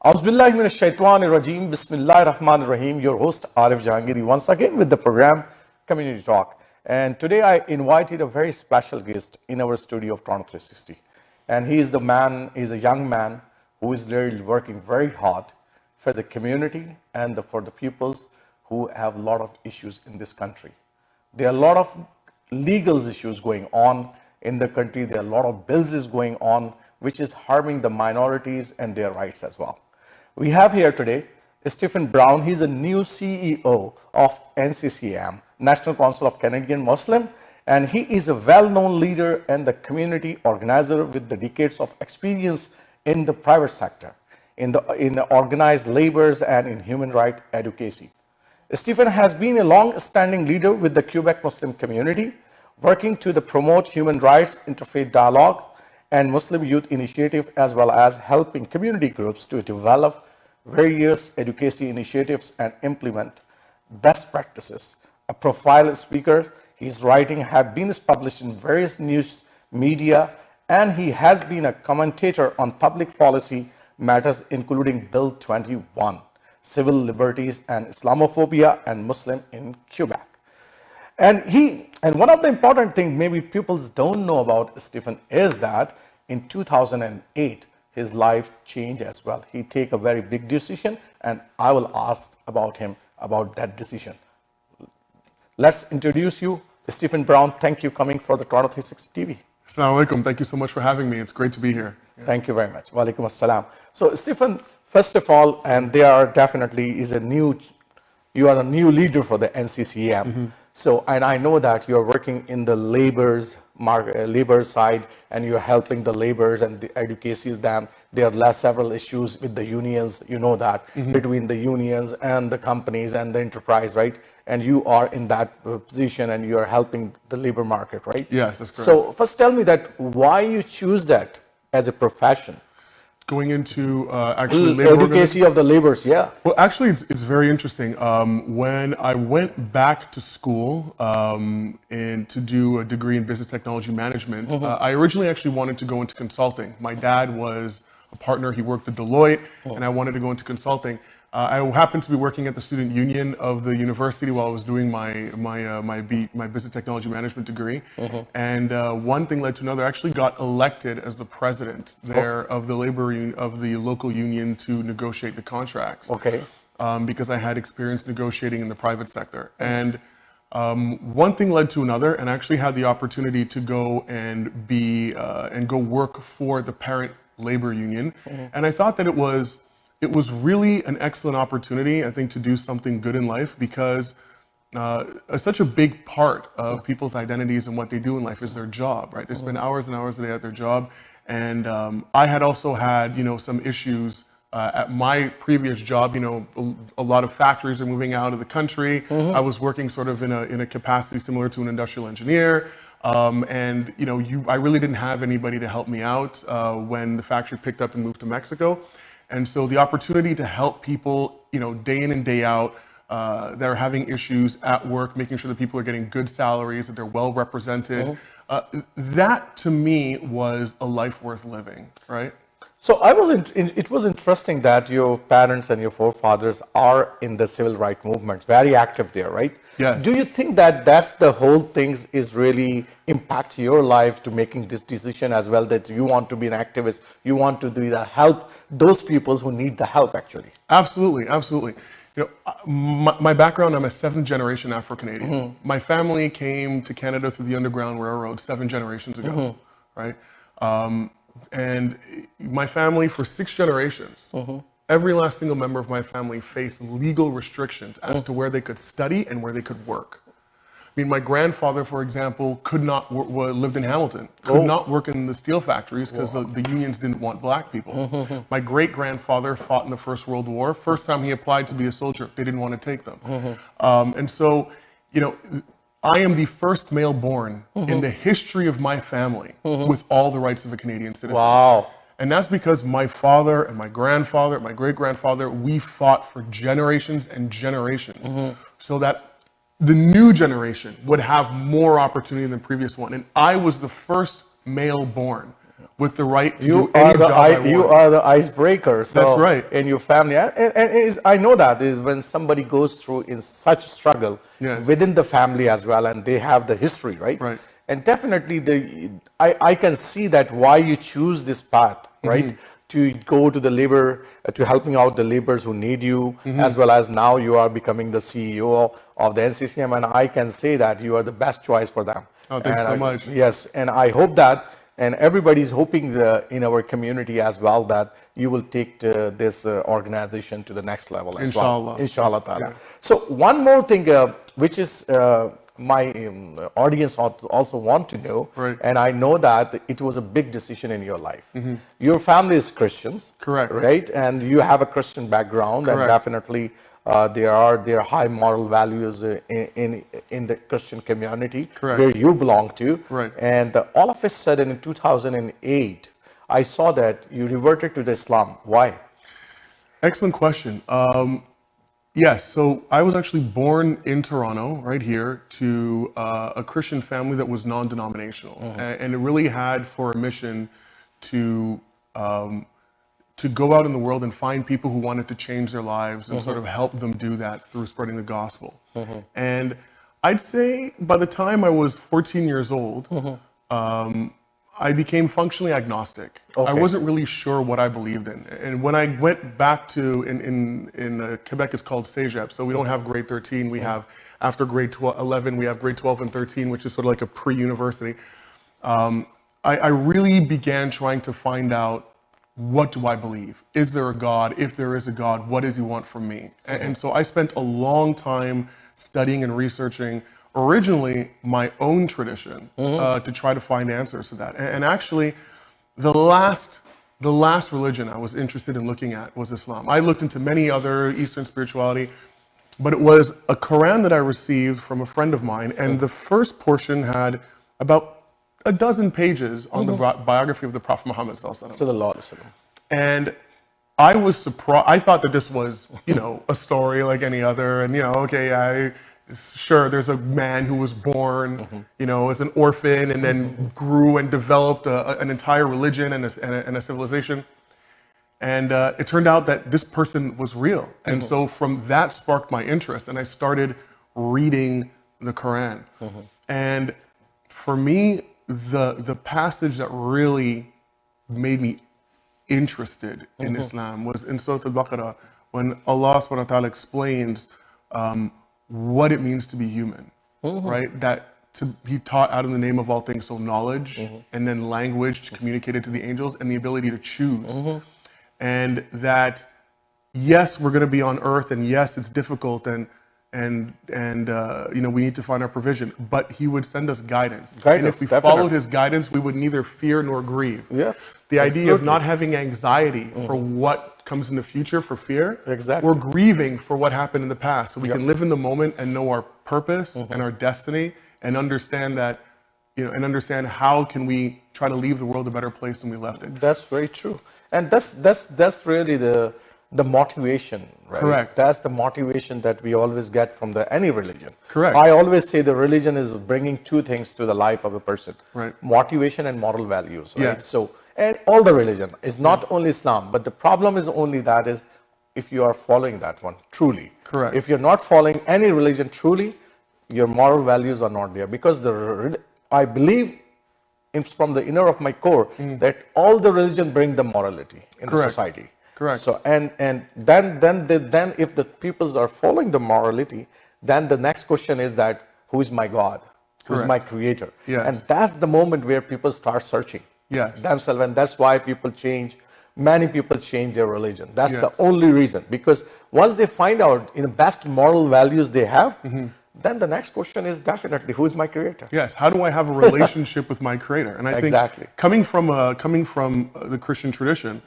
Auzubillahi minash shaitanir rajeem. Bismillahir Rahmanir Rahim. Your host Arif Jahangiri once again with the program Community Talk. And today I invited a very special guest in our studio of Toronto 360. And he is the man, he's a young man who is really working very hard for the community and for the peoples who have a lot of issues in this country. There are a lot of legal issues going on in the country. There are a lot of bills going on which is harming the minorities and their rights as well. We have here today Stephen Brown. He's a new CEO of NCCM, National Council of Canadian Muslim, and he is a well-known leader and the community organizer with the decades of experience in the private sector, in the organized labors and in human rights advocacy. Stephen has been a long-standing leader with the Quebec Muslim community, working to promote human rights, interfaith dialogue, and Muslim youth initiative, as well as helping community groups to develop various advocacy initiatives and implement best practices. A profile speaker, his writing have been published in various news media, and he has been a commentator on public policy matters including Bill 21, civil liberties and Islamophobia and Muslim in Quebec. And one of the important things maybe people don't know about Stephen is that in 2008, his life changed as well. He take a very big decision, and I will ask about him about that decision. Let's introduce you, Stephen Brown. Thank you coming for the Toronto 360 TV. Assalamu alaikum. Thank you so much for having me. It's great to be here. Yeah. Thank you very much. Wa alaikum assalam. So Stephen, first of all, and there are definitely you are a new leader for the NCCM. Mm-hmm. So, and I know that you're working in the labor side, and you're helping the laborers and the advocacies them. There are several issues with the unions, you know that, mm-hmm. between the unions and the companies and the enterprise, right? And you are in that position and you're helping the labor market, right? Yes, that's correct. So first tell me that why you choose that as a profession? Going into actually labor advocacy of the laborers, yeah. Well, actually, it's very interesting. When I went back to school and to do a degree in business technology management, mm-hmm. I I originally actually wanted to go into consulting. My dad was a partner. He worked at Deloitte, and I wanted to go into consulting. I happened to be working at the student union of the university while I was doing my business technology management degree, mm-hmm. and one thing led to another. I actually got elected as the president there of the of the local union to negotiate the contracts. Okay. Because I had experience negotiating in the private sector, and one thing led to another, and I actually had the opportunity to go and go work for the parent labor union, mm-hmm. and I thought that it was really an excellent opportunity, I think, to do something good in life, because such a big part of people's identities and what they do in life is their job, right? They spend hours and hours a day at their job. And I had also had, some issues at my previous job. A lot of factories are moving out of the country. Mm-hmm. I was working sort of in a capacity similar to an industrial engineer. I really didn't have anybody to help me out when the factory picked up and moved to Mexico. And so the opportunity to help people, day in and day out, that are having issues at work, making sure that people are getting good salaries, that they're well represented, that to me was a life worth living, right? So it was interesting that your parents and your forefathers are in the civil rights movement, very active there, right? Yes. Do you think that that's the whole thing is really impact your life to making this decision as well, that you want to be an activist, you want to do the help those people who need the help actually? Absolutely, absolutely. My background, I'm a 7th generation Afro-Canadian. Mm-hmm. My family came to Canada through the Underground Railroad 7 generations ago, mm-hmm. right? And my family, for 6 generations, mm-hmm. every last single member of my family faced legal restrictions as to where they could study and where they could work. I mean, my grandfather, for example, lived in Hamilton, could not work in the steel factories because the unions didn't want black people. Mm-hmm. My great-grandfather fought in the First World War. First time he applied to be a soldier, they didn't want to take them. Mm-hmm. And so, I am the first male born mm-hmm. in the history of my family mm-hmm. with all the rights of a Canadian citizen. Wow. And that's because my father and my grandfather, my great-grandfather, we fought for generations and generations mm-hmm. so that the new generation would have more opportunity than the previous one. And I was the first male born with the right to You do any are the job I want. you are the icebreaker. So That's right. in your family, and I know that is when somebody goes through in such struggle Yes. within the family as well, and they have the history, right? Right. And definitely, I can see that why you choose this path, right? To go to the labor, to helping out the laborers who need you, as well as now you are becoming the CEO of the NCCM, and I can say that you are the best choice for them. Oh, thanks And so much. Yes, and I hope that, and everybody's hoping in our community as well that you will take this organization to the next level as Inshallah. well. Inshallah ta'ala. Yeah. So one more thing, which is my audience also want to know, Right. and I know that it was a big decision in your life. Your family is Christians, Correct. right? And you have a Christian background, and Correct. definitely there are high moral values in the Christian community Correct. where you belong to. Right. And all of a sudden in 2008, I saw that you reverted to the Islam. Why? Excellent question. Yes, so I was actually born in Toronto, right here, to a Christian family that was non-denominational, and it really had for a mission to go out in the world and find people who wanted to change their lives and sort of help them do that through spreading the gospel. And I'd say by the time I was 14 years old, I became functionally agnostic. Okay. I wasn't really sure what I believed in. And when I went back to, in Quebec, it's called Cégep, so we don't have grade 13. We have, after grade 11, we have grade 12 and 13, which is sort of like a pre-university. I really began trying to find out, what do I believe? Is there a God? If there is a God, what does he want from me? And so I spent a long time studying and researching originally my own tradition to try to find answers to that. And actually, the last religion I was interested in looking at was Islam. I looked into many other Eastern spirituality, but it was a Quran that I received from a friend of mine, and the first portion had about a dozen pages on the biography of the Prophet Muhammad Sallallahu Alaihi Wasallam. And I was surprised. I thought that this was, a story like any other, and okay, sure, there's a man who was born, as an orphan, and then grew and developed an entire religion and a civilization. And it turned out that this person was real. And so from that sparked my interest, and I started reading the Quran. And for me, the passage that really made me interested in Islam was in Surah Al-Baqarah, when Allah subhanahu wa ta'ala explains what it means to be human, right? That to be taught out in the name of all things, so knowledge, and then language to communicate it to the angels, and the ability to choose. And that, yes, we're going to be on earth, and yes, it's difficult, and we need to find our provision, but he would send us guidance. And if we followed his guidance, we would neither fear nor grieve. Yes. The idea of not having anxiety for what comes in the future, for fear. Exactly. We're grieving for what happened in the past, so we can live in the moment and know our purpose and our destiny, and understand that, and understand how can we try to leave the world a better place than we left it. That's very true, and that's really the motivation, right? Correct. That's the motivation that we always get from any religion. Correct. I always say the religion is bringing two things to the life of a person: Right. motivation and moral values. Right. Yes. So, and all the religion is not only Islam, but the problem is only that is if you are following that one truly. Correct. If you're not following any religion truly, your moral values are not there, because I believe it's from the inner of my core that all the religion bring the morality in the society. Correct. So and then if the peoples are following the morality, then the next question is that who is my God? Who is my creator? Yes. And that's the moment where people start searching themselves, and that's why people change. Many people change their religion. That's the only reason, because once they find out in the best moral values they have, then the next question is definitely who is my creator? Yes. How do I have a relationship with my creator? And I think coming from the Christian tradition,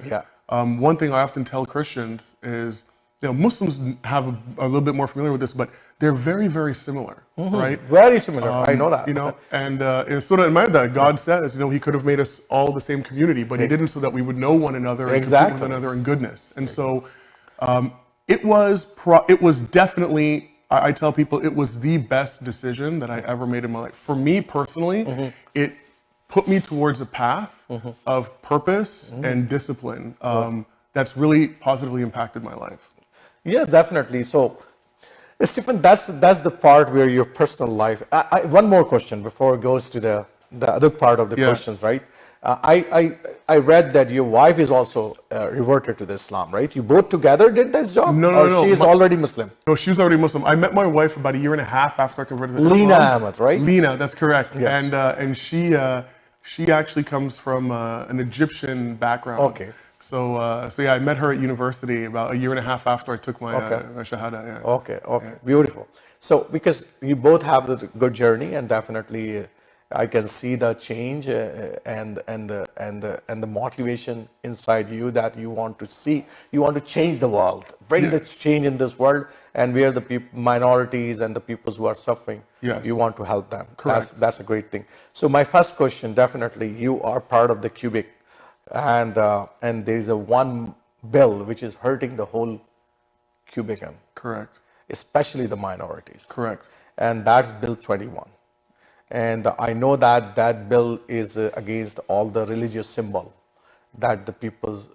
one thing I often tell Christians is, Muslims have a little bit more familiar with this, but they're very, very similar, right? Very similar. I know that. And in Surah Al-Ma'idah, God says, he could have made us all the same community, but he didn't, so that we would know one another and compete with one another in goodness. And so it was definitely, I tell people, it was the best decision that I ever made in my life. For me personally, put me towards a path of purpose and discipline that's really positively impacted my life. Yeah, definitely. So, Stephen, that's the part where your personal life. One more question before it goes to the other part of the questions, right? I read that your wife is also reverted to the Islam, right? You both together did this job, No. she is already Muslim? No, she was already Muslim. I met my wife about a year and a half after I converted to Islam. Lena Ahmed, right? Lena, that's correct. Yes. And she actually comes from an Egyptian background. Okay. So yeah, I met her at university about a year and a half after I took my, my Shahada. Yeah. Okay, beautiful. So because you both have the good journey, and definitely I can see the change and the motivation inside you that you want to see, you want to change the world, bring the change in this world, and where the minorities and the peoples who are suffering, you want to help them. Correct. That's a great thing. So my first question, definitely, you are part of the Quebec, and there is a one bill which is hurting the whole Quebecan. Correct. Especially the minorities. Correct. And that's Bill 21. And I know that that bill is against all the religious symbol, that the peoples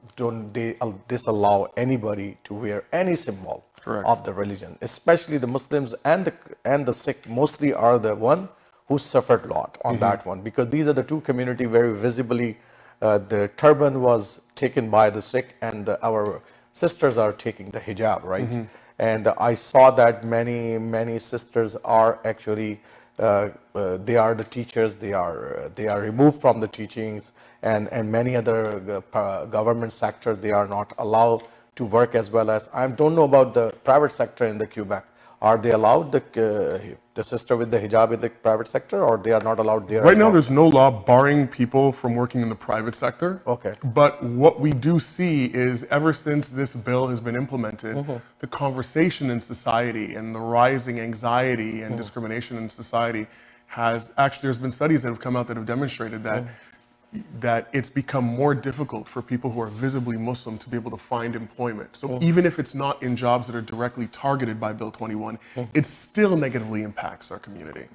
they disallow anybody to wear any symbol of the religion, especially the Muslims and the Sikh mostly are the one who suffered a lot on that one, because these are the two community very visibly. The turban was taken by the Sikh, and our sisters are taking the hijab, right? And I saw that many sisters are actually they are the teachers. They are removed from the teachings, and many other government sector, they are not allowed to work as well as. I don't know about the private sector in the Quebec. Are they allowed the sister with the hijab in the private sector, or they are not allowed there? Right now, there's no law barring people from working in the private sector. Okay. But what we do see is, ever since this bill has been implemented, the conversation in society and the rising anxiety and discrimination in society has actually, there's been studies that have come out that have demonstrated that it's become more difficult for people who are visibly Muslim to be able to find employment. So even if it's not in jobs that are directly targeted by Bill 21, it still negatively impacts our community.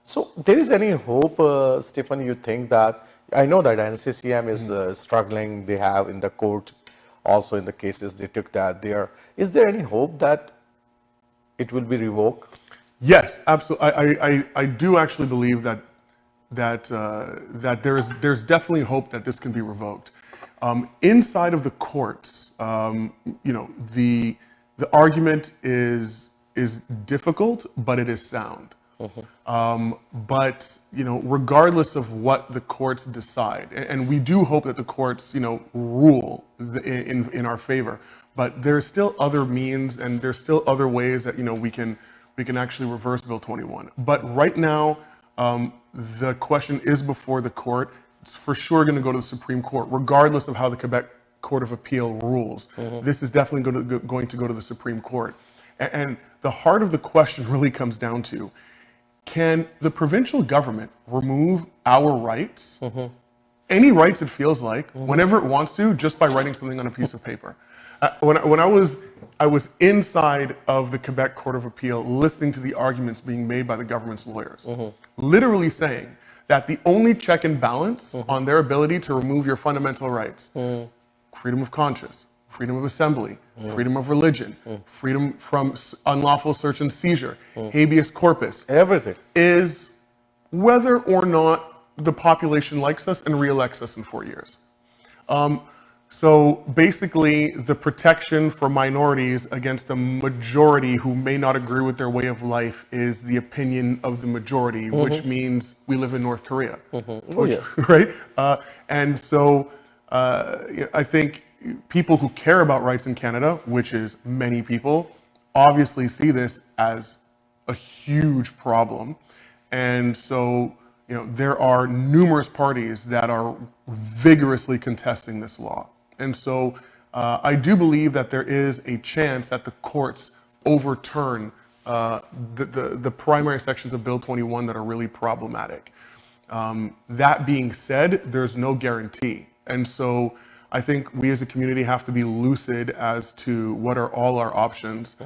So there is any hope, Stephen, you think that, I know that NCCM is struggling, they have in the court, also in the cases they took that there. Is there any hope that it will be revoked? Yes, absolutely. I do actually believe that there's definitely hope that this can be revoked. Inside of the courts, the argument is difficult, but it is sound. But regardless of what the courts decide, and we do hope that the courts rule in our favor, but there's still other means and there's still other ways that we can actually reverse Bill 21. But right now, the question is before the court. It's for sure going to go to the Supreme Court, regardless of how the Quebec Court of Appeal rules. This is definitely going to go to the Supreme Court. And the heart of the question really comes down to, can the provincial government remove our rights, any rights it feels like, whenever it wants to, just by writing something on a piece of paper? When I was inside of the Quebec Court of Appeal listening to the arguments being made by the government's lawyers, literally saying that the only check and balance on their ability to remove your fundamental rights, freedom of conscience, freedom of assembly, freedom of religion, freedom from unlawful search and seizure, habeas corpus, everything, is whether or not the population likes us and re-elects us in 4 years. So basically, the protection for minorities against a majority who may not agree with their way of life is the opinion of the majority, which means we live in North Korea, right? And so I think people who care about rights in Canada, which is many people, obviously see this as a huge problem. And so there are numerous parties that are vigorously contesting this law. And so I do believe that there is a chance that the courts overturn the primary sections of Bill 21 that are really problematic. That being said, there's no guarantee. And so I think we as a community have to be lucid as to what are all our options,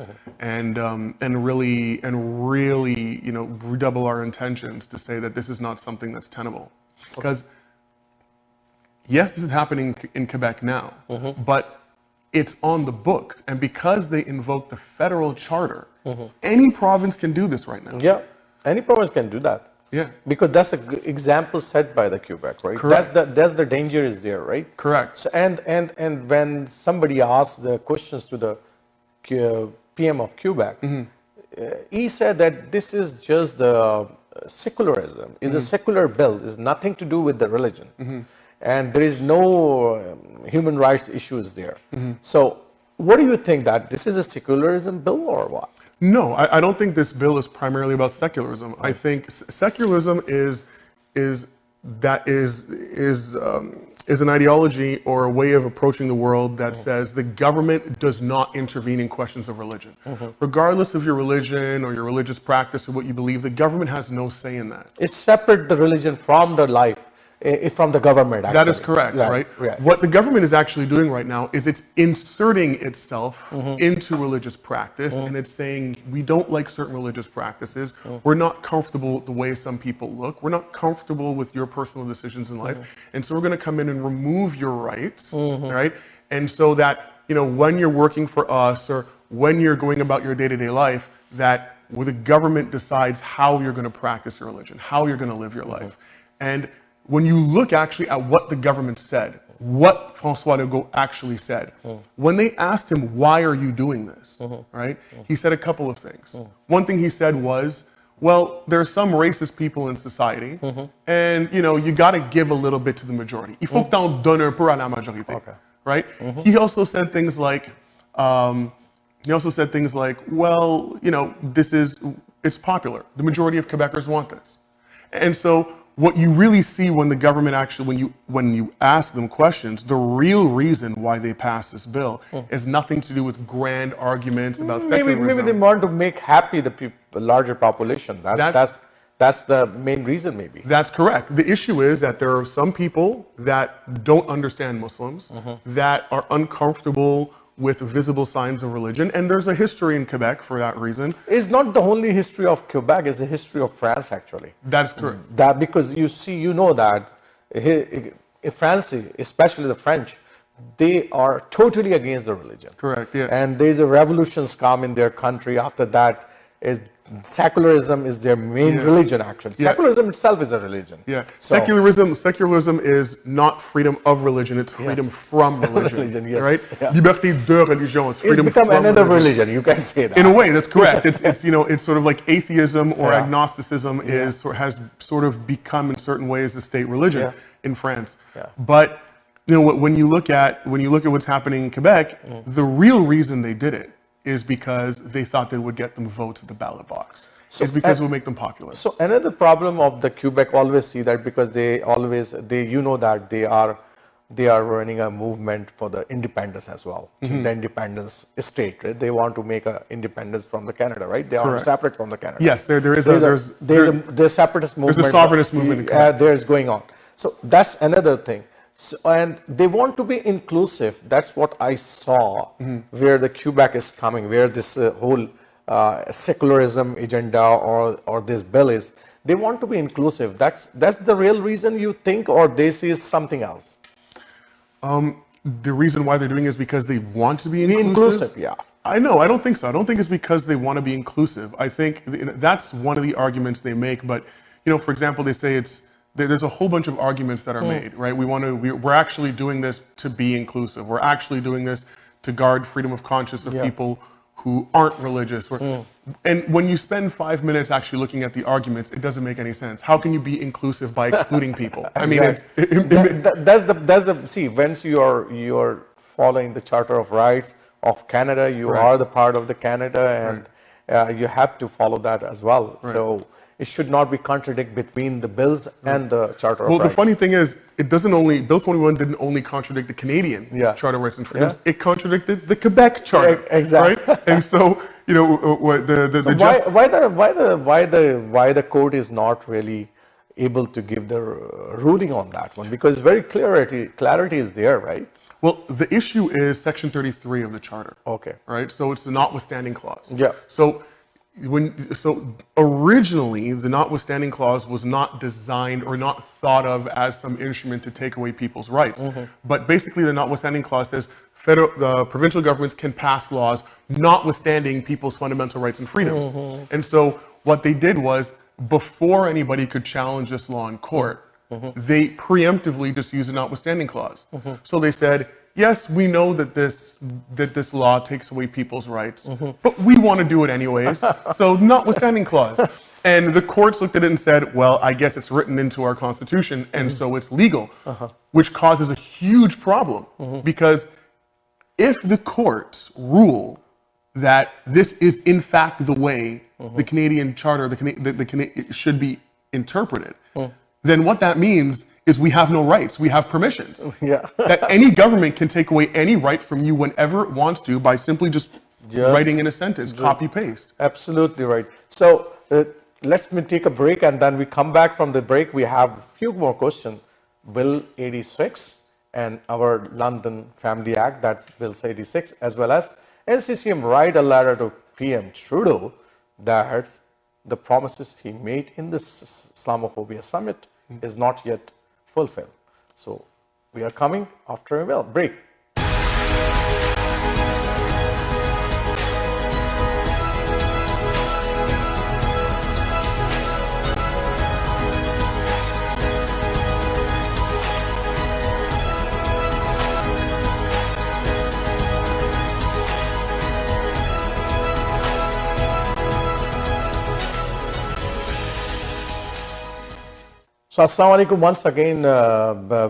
and really redouble our intentions to say that this is not something that's tenable. Because yes, this is happening in Quebec now, but it's on the books. And because they invoke the federal charter, any province can do this right now. Yeah, any province can do that. Yeah. Because that's an example set by the Quebec, right? Correct. That's the danger is there, right? Correct. So, and when somebody asks the questions to the PM of Quebec, he said that this is just the secularism. It's a secular bill. It's nothing to do with the religion. And there is no human rights issues there. So what do you think, that this is a secularism bill or what? No, I don't think this bill is primarily about secularism. I think secularism is an ideology or a way of approaching the world that says the government does not intervene in questions of religion. Regardless of your religion or your religious practice or what you believe, the government has no say in that. It's separate the religion from the life, from the government, actually. That is correct, right? What the government is actually doing right now is it's inserting itself into religious practice, and it's saying, we don't like certain religious practices. We're not comfortable with the way some people look. We're not comfortable with your personal decisions in life. And so we're going to come in and remove your rights, right? And so that, when you're working for us or when you're going about your day-to-day life, that the government decides how you're going to practice your religion, how you're going to live your life. And when you look actually at what the government said, what François Legault actually said, when they asked him, why are you doing this, right? He said a couple of things. One thing he said was, well, there are some racist people in society, and you got to give a little bit to the majority. Il faut que t'en donnes un peu à la majorité, right? He also said things like, well, it's popular. The majority of Quebecers want this. And so what you really see when the government actually, when you ask them questions, the real reason why they passed this bill is nothing to do with grand arguments about secularism. Maybe they want to make happy the larger population. That's the main reason, maybe. That's correct. The issue is that there are some people that don't understand Muslims, that are uncomfortable with visible signs of religion, and there's a history in Quebec for that reason. It's not the only history of Quebec, it's a history of France, actually. That's correct. That because that France, especially the French, they are totally against the religion. Correct, yeah. And there's a revolutions come in their country. After that, secularism is their main religion, actually. Secularism itself is a religion. Yeah. So, secularism is not freedom of religion, it's freedom from religion. Yes. Right? Liberté de religion is freedom it's become from another religion. You can say that. In a way, that's correct. It's sort of like atheism or agnosticism has sort of become in certain ways the state religion in France. But when you look at what's happening in Quebec, the real reason they did it is because they thought they would get them votes at the ballot box. It's because it would make them popular. So another problem of the Quebec always see that because they are running a movement for the independence as well. The independence state, right? They want to make a independence from the Canada, right? They are separate from the Canada. Yes, there's a separatist movement. There's a sovereignist movement. There's going on. So that's another thing. So, and they want to be inclusive. That's what I saw where the Quebec is coming, where this whole secularism agenda or this bill is. They want to be inclusive. That's the real reason you think, or this is something else? The reason why they're doing it is because they want to be inclusive. Inclusive, yeah. I don't think so. I don't think it's because they want to be inclusive. I think that's one of the arguments they make. But for example, they say there's a whole bunch of arguments that are made, right? We're actually doing this to be inclusive. We're actually doing this to guard freedom of conscience of people who aren't religious. And when you spend 5 minutes actually looking at the arguments, it doesn't make any sense. How can you be inclusive by excluding people? I mean, see, once you are following the Charter of Rights of Canada, you are the part of the Canada, and you have to follow that as well. So it should not be contradict between the bills and the Charter of Rights. Well, the funny thing is, Bill 21 didn't only contradict the Canadian Charter of Rights and Freedoms, it contradicted the Quebec Charter. Exactly. Right? And so, why the court is not really able to give the ruling on that one? Because very clarity is there, right? Well, the issue is Section 33 of the Charter. Okay. Right? So it's the notwithstanding clause. Yeah. So So originally, the notwithstanding clause was not designed or not thought of as some instrument to take away people's rights. But basically, the notwithstanding clause says the provincial governments can pass laws notwithstanding people's fundamental rights and freedoms. And so what they did was, before anybody could challenge this law in court, they preemptively just used a notwithstanding clause. So they said, yes, we know that this law takes away people's rights, but we want to do it anyways. So notwithstanding clause. And the courts looked at it and said, well, I guess it's written into our Constitution, and so it's legal, which causes a huge problem. Because if the courts rule that this is in fact the way the Canadian Charter should be interpreted, then what that means is we have no rights, we have permissions. That any government can take away any right from you whenever it wants to by simply just writing in a sentence, copy paste. Absolutely right. So let's take a break, and then we come back from the break. We have a few more questions. Bill 86 and our London Family Act, that's Bill 86, as well as NCCM write a letter to PM Trudeau that the promises he made in this Islamophobia summit is not yet fulfilled. So we are coming after a break. So Assalamu alaikum once again.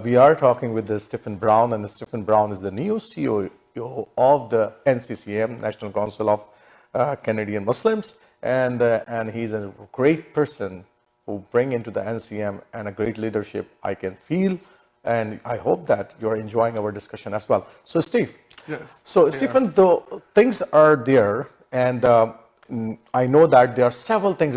We are talking with Stephen Brown, and Stephen Brown is the new CEO of the NCCM, National Council of Canadian Muslims, and he's a great person who bring into the NCM and a great leadership I can feel, and I hope that you're enjoying our discussion as well. So Steve, so Stephen, the things are there, and I know that there are several things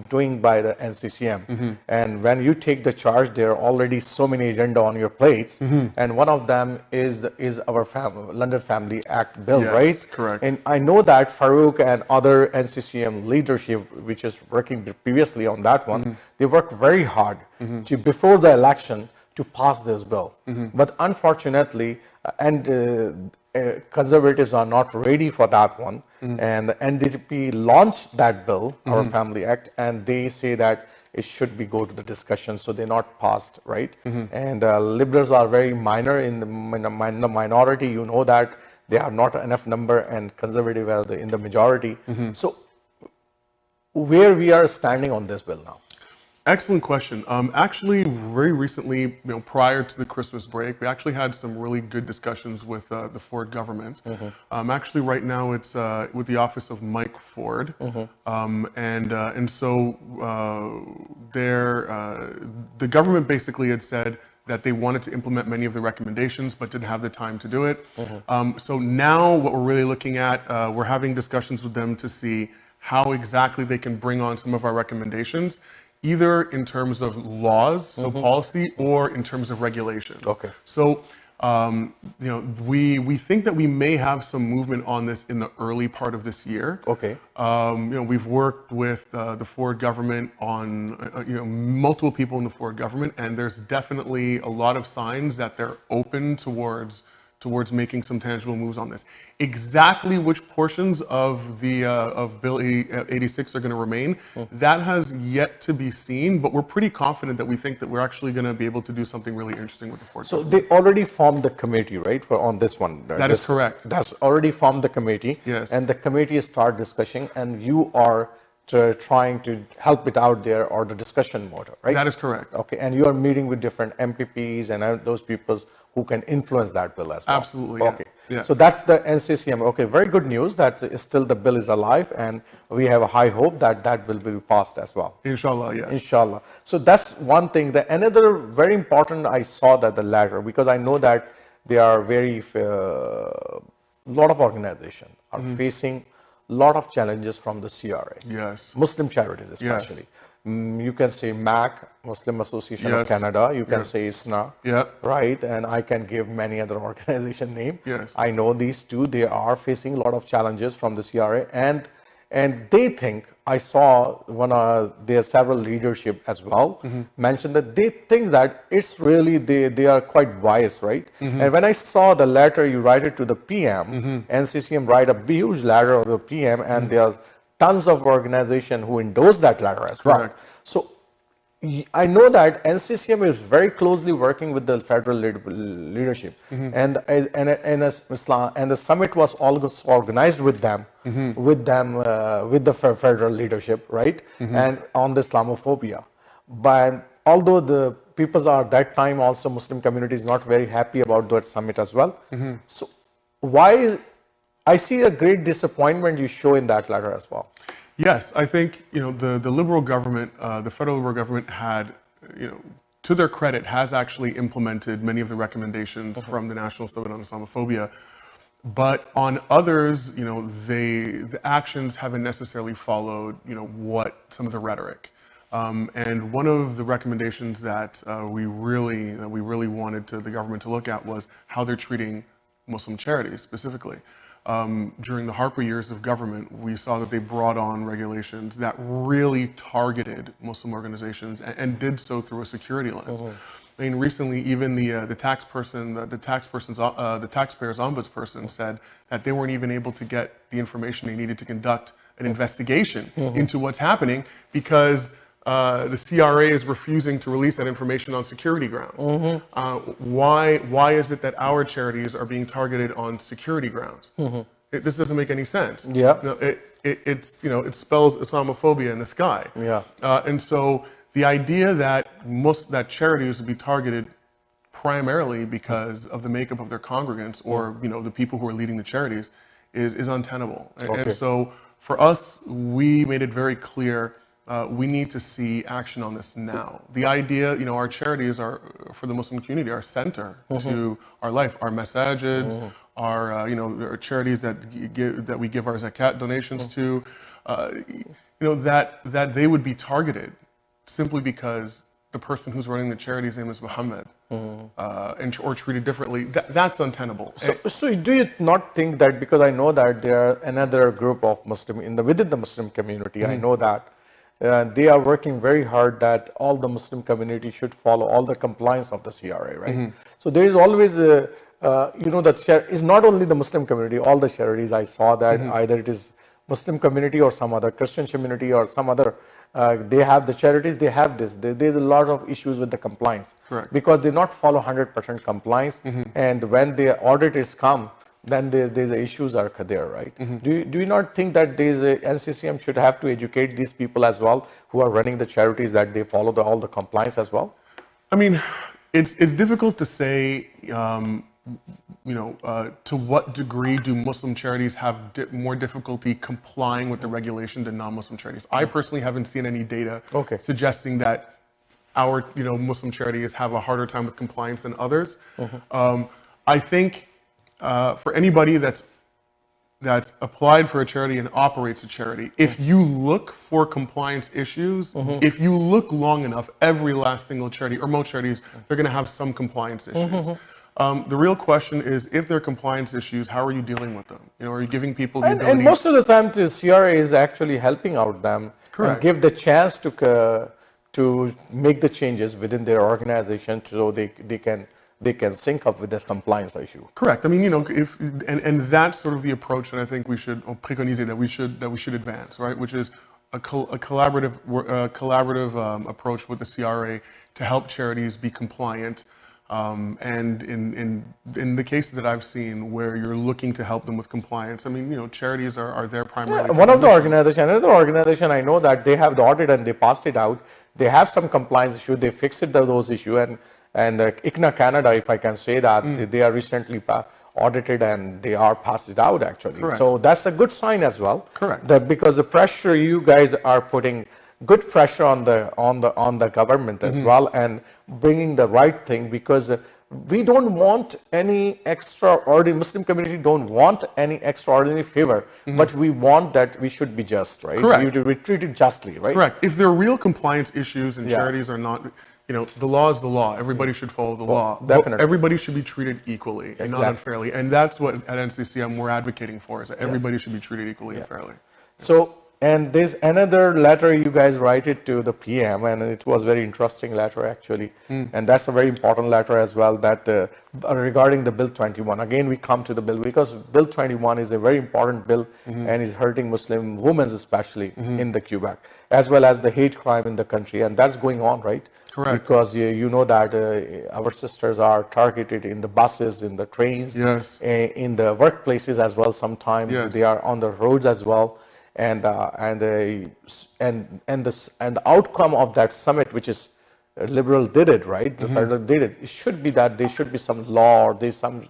doing by the NCCM, and when you take the charge, there are already so many agenda on your plates, and one of them is our London Family Act bill, right? Correct. And I know that Farouk and other NCCM leadership, which is working previously on that one, they work very hard to before the election to pass this bill, but unfortunately, conservatives are not ready for that one, and the NDP launched that bill, our Family Act, and they say that it should be go to the discussion, so they're not passed, right? And liberals are very minor in the minority. You know that they have not enough number, and conservative are in the majority. So where we are standing on this bill now? Excellent question. Actually, very recently, prior to the Christmas break, we actually had some really good discussions with the Ford government. Actually, right now, it's with the office of Mike Ford, and so the government basically had said that they wanted to implement many of the recommendations, but didn't have the time to do it. So now, what we're really looking at, we're having discussions with them to see how exactly they can bring on some of our recommendations, either in terms of laws, so policy, or in terms of regulations. So, we think that we may have some movement on this in the early part of this year. We've worked with the Ford government on, multiple people in the Ford government, and there's definitely a lot of signs that they're open towards making some tangible moves on this. Exactly which portions of the of Bill 86 are going to remain, that has yet to be seen, but we're pretty confident that we think that we're actually going to be able to do something really interesting with the Ford. So they already formed the committee, right, on this one? That is correct. That's already formed the committee. Yes. And the committee start discussing, and you are trying to help it out there, or the discussion motor, right? That is correct. Okay, and you are meeting with different MPPs and those people who can influence that bill as well. Absolutely. Okay. Yeah. So that's the NCCM. Okay, very good news that still the bill is alive, and we have a high hope that that will be passed as well. Inshallah, yeah. Inshallah. So that's one thing. Another very important, I saw that the letter, because I know that they are very, lot of organizations are facing a lot of challenges from the CRA. Yes. Muslim charities especially. Yes. You can say MAC, Muslim Association of Canada. You can say ISNA, right? And I can give many other organization name. Yes. I know these two, they are facing a lot of challenges from the CRA, and And they think, I saw their several leadership as well mention that they think that it's really, they are quite biased, right? And when I saw the letter you write it to the PM, NCCM write a huge letter to the PM, and there are tons of organizations who endorse that letter as well. Correct. So I know that NCCM is very closely working with the federal leadership, and the summit was also organized with them, with the federal leadership, right? And on the Islamophobia. But although the people are that time also Muslim community is not very happy about that summit as well. So why? I see a great disappointment you show in that letter as well. Yes, I think the liberal government, the federal liberal government had, to their credit, has actually implemented many of the recommendations from the National Summit on Islamophobia. But on others, the actions haven't necessarily followed, what some of the rhetoric. And one of the recommendations that we really wanted the government to look at was how they're treating Muslim charities specifically. During the Harper years of government, we saw that they brought on regulations that really targeted Muslim organizations and did so through a security lens. I mean, recently, even the taxpayer's ombudsperson said that they weren't even able to get the information they needed to conduct an investigation into what's happening because the CRA is refusing to release that information on security grounds. Why is it that our charities are being targeted on security grounds? This doesn't make any sense. It spells Islamophobia in the sky. And so the idea that that charities would be targeted primarily because of the makeup of their congregants or the people who are leading the charities is untenable. And so for us, we made it very clear. We need to see action on this now. The idea, our charities are, for the Muslim community, are center to our life. Our masajids, our charities that we give our zakat donations to, that they would be targeted simply because the person who's running the charity's name is Muhammad, or treated differently. That's untenable. So do you not think that, because I know that there are another group of Muslim within the Muslim community, I know that they are working very hard that all the Muslim community should follow all the compliance of the CRA, right? So there is always that is not only the Muslim community, all the charities I saw that either it is Muslim community or some other Christian community or some other, they have the charities, they have this. There's a lot of issues with the compliance. Correct. Because they not follow 100% compliance, and when the auditors come, then there's issues are there, right? Do you not think that NCCM should have to educate these people as well who are running the charities that they follow all the compliance as well? I mean, it's difficult to say, to what degree do Muslim charities have more difficulty complying with the regulation than non-Muslim charities? I personally haven't seen any data suggesting that our Muslim charities have a harder time with compliance than others. I think for anybody that's applied for a charity and operates a charity, if you look for compliance issues, if you look long enough, every last single charity, or most charities, they're going to have some compliance issues. The real question is, if there are compliance issues, how are you dealing with them? Are you giving people the ability? And most of the time, the CRA is actually helping out them and give the chance to make the changes within their organization so they can sync up with this compliance issue. Correct. I mean, and that's sort of the approach that I think we should préconiser, that we should advance, right? Which is a collaborative approach with the CRA to help charities be compliant. And in the cases that I've seen where you're looking to help them with compliance, I mean, charities are their primary. One of the another organization, I know that they have the audit and they passed it out. They have some compliance issue. They fixed those issues, and ICNA Canada, if I can say that, they are recently audited and they are passed it out actually. Correct. So that's a good sign as well. Correct. Because the pressure you guys are putting good pressure on the government as well, and bringing the right thing, because we don't want any extraordinary, Muslim community don't want any extraordinary favor, but we want that we should be just, right? Correct. We treat it justly, right? Correct. If there are real compliance issues and charities are not, the law is the law. Everybody should follow the law. Definitely. Everybody should be treated equally and not unfairly. And that's what at NCCM we're advocating for, is that everybody should be treated equally and fairly. So, and there's another letter you guys write it to the PM, and it was very interesting letter actually, and that's a very important letter as well. That regarding the Bill 21. Again, we come to the bill because Bill 21 is a very important bill, and is hurting Muslim women especially in the Quebec, as well as the hate crime in the country, and that's going on, right? Correct. Because you know that our sisters are targeted in the buses, in the trains, Yes. in the workplaces as well. Sometimes Yes. they are on the roads as well, and the outcome of that summit, which is liberal did it, right? The federal did it. It should be that there should be some law, or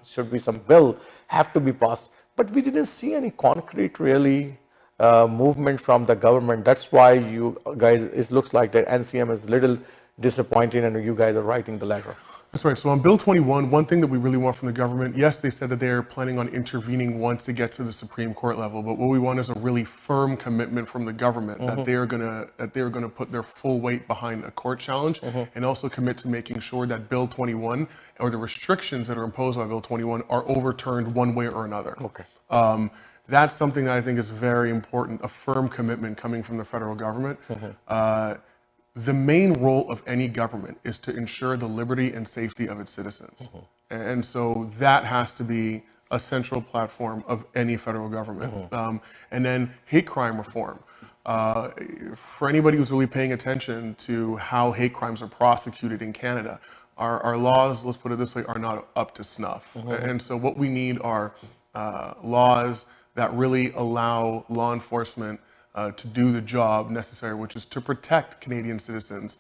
should be some bill have to be passed, but we didn't see any concrete really movement from the government. That's why you guys, it looks like the NCM is little disappointing, and you guys are writing the letter. That's right. So on Bill 21, one thing that we really want from the government, yes, they said that they're planning on intervening once it gets to the Supreme Court level, but what we want is a really firm commitment from the government that they're gonna put their full weight behind a court challenge, and also commit to making sure that Bill 21 or the restrictions that are imposed by Bill 21 are overturned one way or another. Okay. That's something that I think is very important, a firm commitment coming from the federal government. The main role of any government is to ensure the liberty and safety of its citizens. And so that has to be a central platform of any federal government. And then hate crime reform. For anybody who's really paying attention to how hate crimes are prosecuted in Canada, our laws, let's put it this way, are not up to snuff. And so what we need are laws that really allow law enforcement to do the job necessary, which is to protect Canadian citizens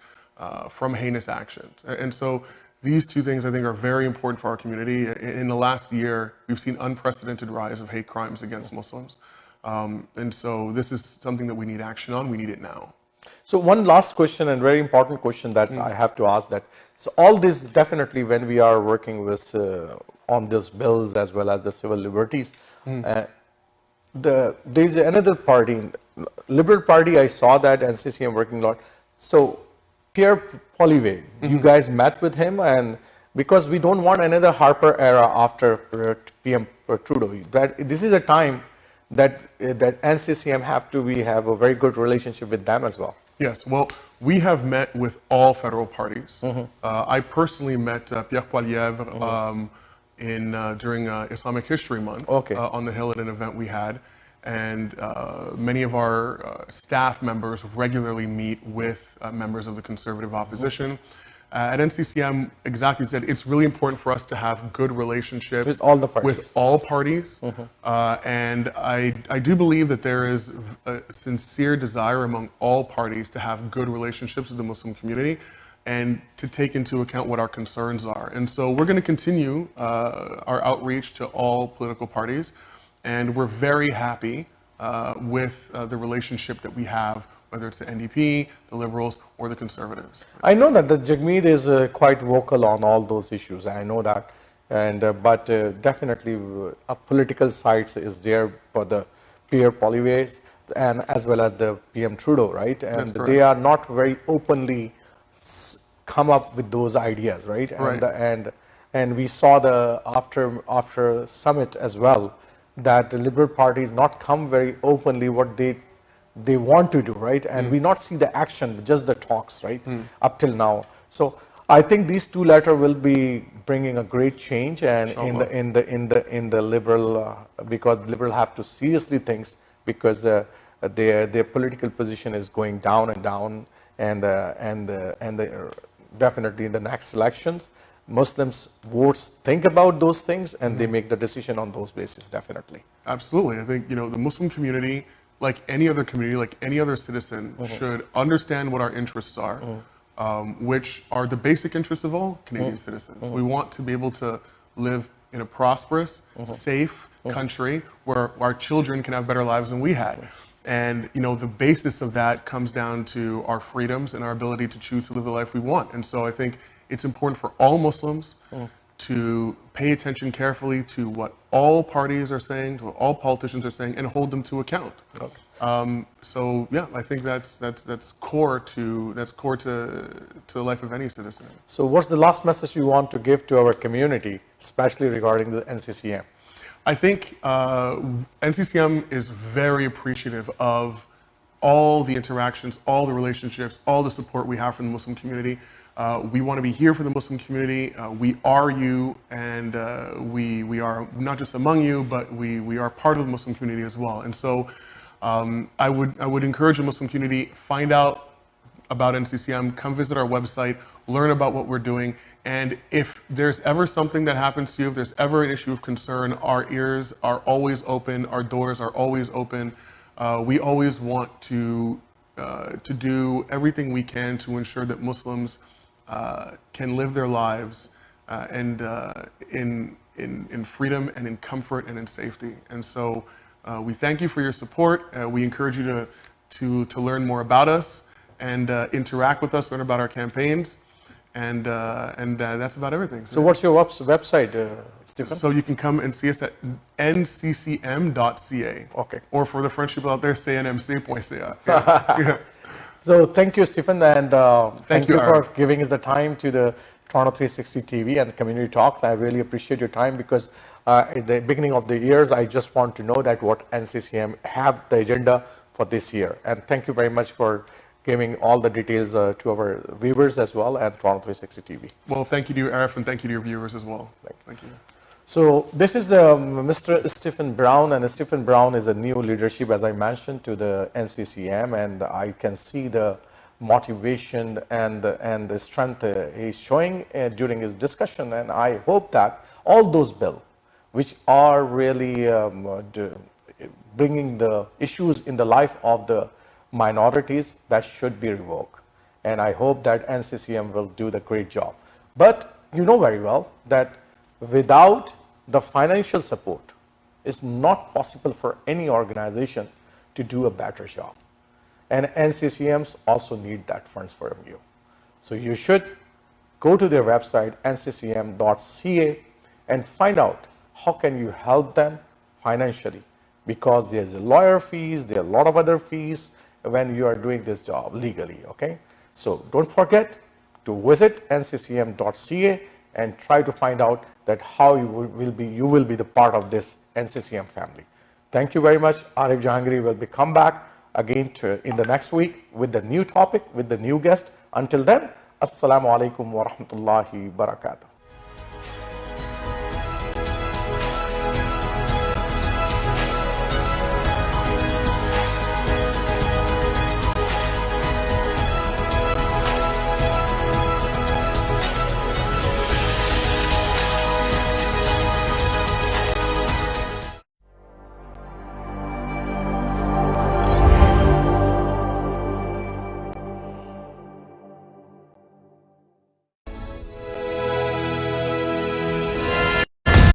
from heinous actions. And so these two things I think are very important for our community. In the last year, we've seen unprecedented rise of hate crimes against Muslims. And so this is something that we need action on. We need it now. So one last question, and very important question that I have to ask that. So all this definitely when we are working with on these bills as well as the civil liberties, there's another party, Liberal Party, I saw that NCCM working a lot. So Pierre Poilievre, you guys met with him, and because we don't want another Harper era after PM Trudeau. That this is a time that NCCM have a very good relationship with them as well. Yes, well, we have met with all federal parties. I personally met Pierre Poilievre during Islamic History Month on the Hill at an event we had. And many of our staff members regularly meet with members of the conservative opposition. At NCCM, exactly said, it's really important for us to have good relationships with all the parties. With all parties. And I do believe that there is a sincere desire among all parties to have good relationships with the Muslim community and to take into account what our concerns are. And so we're going to continue our outreach to all political parties. And we're very happy with the relationship that we have, whether it's the NDP, the Liberals, or the Conservatives. I know that the Jagmeet is quite vocal on all those issues. I know that, and but definitely a political side is there for the Pierre Poilievre and as well as the PM Trudeau, right? And they are not very openly come up with those ideas, right? And we saw the after summit as well, that the Liberal Party is not come very openly what they want to do, right? And we not see the action, just the talks, right? Up till now. So I think these two letters will be bringing a great change, and in the Liberal because Liberal have to seriously think, because their political position is going down and down, and definitely in the next elections, Muslims votes think about those things and they make the decision on those bases, definitely. Absolutely. I think, the Muslim community, like any other community, like any other citizen, should understand what our interests are, which are the basic interests of all Canadian citizens. We want to be able to live in a prosperous, safe country where our children can have better lives than we had. And, the basis of that comes down to our freedoms and our ability to choose to live the life we want. And so I think it's important for all Muslims to pay attention carefully to what all parties are saying, to what all politicians are saying, and hold them to account. So yeah, I think that's core to the life of any citizen. So what's the last message you want to give to our community, especially regarding the NCCM? I think NCCM is very appreciative of all the interactions, all the relationships, all the support we have from the Muslim community. We want to be here for the Muslim community. We are you, and we are not just among you, but we are part of the Muslim community as well. And so I would encourage the Muslim community, find out about NCCM, come visit our website, learn about what we're doing. And if there's ever something that happens to you, if there's ever an issue of concern, our ears are always open, our doors are always open. We always want to do everything we can to ensure that Muslims can live their lives and in freedom and in comfort and in safety. And so we thank you for your support. We encourage you to learn more about us and interact with us, learn about our campaigns. And that's about everything. So what's your website, Stephen? So you can come and see us at nccm.ca. Okay. Or for the French people out there, cnmc.ca. Yeah. So thank you, Stephen, and thank you for Aaron. giving us the time to the Toronto 360 TV and Community Talks. I really appreciate your time because at the beginning of the years, I just want to know that what NCCM have the agenda for this year. And thank you very much for giving all the details to our viewers as well and Toronto 360 TV. Well, thank you to you, Arif, and thank you to your viewers as well. Thank you. So this is Mr. Stephen Brown, and Stephen Brown is a new leadership, as I mentioned, to the NCCM, and I can see the motivation and the strength he's showing during his discussion, and I hope that all those bills, which are really bringing the issues in the life of the minorities, that should be revoked. And I hope that NCCM will do the great job. But you know very well that without the financial support, it's not possible for any organization to do a better job. And NCCMs also need that funds from you. So you should go to their website, nccm.ca, and find out how can you help them financially, because there's a lawyer fees, there are a lot of other fees when you are doing this job legally, okay? So don't forget to visit nccm.ca and try to find out that how you will be the part of this NCCM family. Thank you very much. Arif Jahangiri will be come back again in the next week with the new topic, with the new guest. Until then, Assalamu alaikum wa rahmatullahi wa barakatuh.